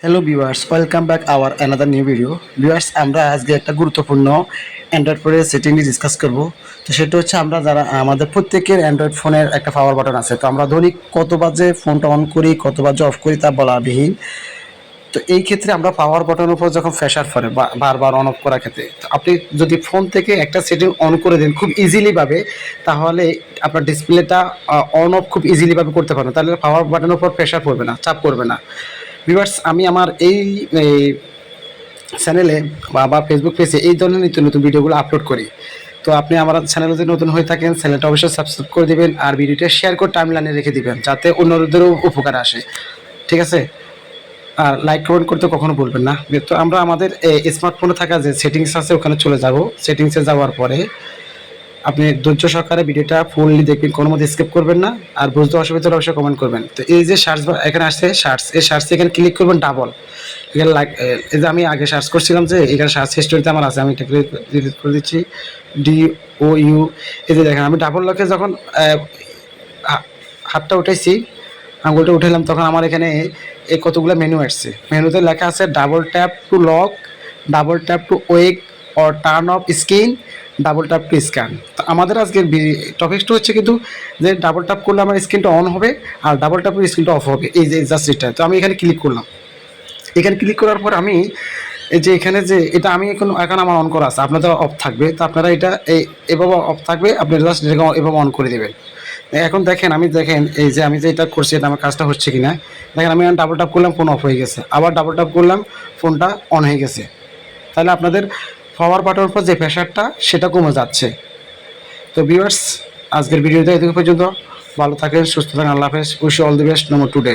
Hello viewers, welcome back hour another new video. Viewers, আমরা আজকে একটা গুরুত্বপূর্ণ অ্যান্ড্রয়েড ফোনের সেটিং নিয়ে ডিসকাস করব। তো সেটা হচ্ছে আমরা যারা আমাদের প্রত্যেকের অ্যান্ড্রয়েড ফোনের একটা পাওয়ার বাটন আছে। তো আমরা দৈনিক কত বাজে ফোনটা অন করি, কত বাজে অফ করি তা বলাবিহীন। তো এই ক্ষেত্রে আমরা পাওয়ার বাটনের উপর যখন প্রেসার পড়ে বারবার অন অফ করার ক্ষেত্রে, তো আপনি যদি ফোন থেকে একটা সেটিং অন করে দেন খুব ইজিলি ভাবে, তাহলে আপনার ডিসপ্লেটা অন অফ খুব ইজিলি ভাবে করতে পারবেন। তাহলে পাওয়ার বাটনের উপর প্রেসার পড়বে না, চাপ পড়বে না। ভিউয়ার্স, আমি আমার এই চ্যানেলে বা ফেসবুক পেজে এই ধরনের নিত্য নতুন ভিডিওগুলো আপলোড করি। তো আপনি আমার চ্যানেলে যদি নতুন হয়ে থাকেন, চ্যানেলটা অবশ্যই সাবস্ক্রাইব করে দেবেন আর ভিডিওটা শেয়ার করে টাইমলাইনে রেখে দিবেন, যাতে অন্যদেরও উপকার আসে। ঠিক আছে? আর লাইক কমেন্ট করতে কখনো বলবেন না। তো আমরা আমাদের স্মার্টফোনে থাকা যে সেটিংস আছে ওখানে চলে যাব। সেটিংসে যাওয়ার পরে আপনি ধৈর্য সহকারে ভিডিওটা ফুললি দেখবেন, কোনো মতে স্কিপ করবেন না। আর বুঝতে অসুবিধা হলে অবশ্যই কমেন্ট করবেন। তো এই যে সার্চ বার এখানে আসছে, এই সার্চে এখানে ক্লিক করবেন ডাবল। এখানে এই যে আমি আগে সার্চ করছিলাম, যে এখানে সার্চ হিস্টোরিতে আমার আছে, আমি এটা ডিলিট করে দিচ্ছি। DOU, এই যে দেখেন আমি ডাবল লকে যখন হাতটা উঠাইছি, আঙুলটা উঠাইলাম, তখন আমার এখানে এই কতগুলো মেনু আসছে। মেনুতে লেখা আছে double tap two lock, double tap two ওয়েক or turn off screen, double tap two scan. তো আমাদের আজকের টপিকসটা হচ্ছে কিন্তু যে ডাবল ট্যাপ করলে আমার স্ক্রিনটা অন হবে আর ডাবল ট্যাপ করলে স্ক্রিনটা অফ হবে, এই যে জাস্ট এটা। তো আমি এখানে ক্লিক করলাম। এখানে ক্লিক করার পর আমি এই যে এখানে যে এটা আমি এখন আমার অন করা আছে, আপনাদের অফ থাকবে। তো আপনারা এটা এভাবে অফ থাকবে, আপনি জাস্ট এভাবে অন করে দেবেন। এখন দেখেন, দেখেন এই যে আমি যে এটা করছি, এটা আমার কাজটা হচ্ছে কিনা দেখেন। আমি ডাবল ট্যাপ করলাম, ফোন অফ হয়ে গেছে, আবার ডাবল ট্যাপ করলাম, ফোনটা অন হয়ে গেছে। তাহলে আপনাদের পাওয়ার বাটনের উপর যে প্রেশারটা সেটা কমে যাচ্ছে। তো ভিউয়ার্স, আজকের ভিডিওটা এটুকু পর্যন্ত। ভালো থাকেন, সুস্থ থাকেন, আল্লাহ হাফেজ। Wish you all the best, no more today.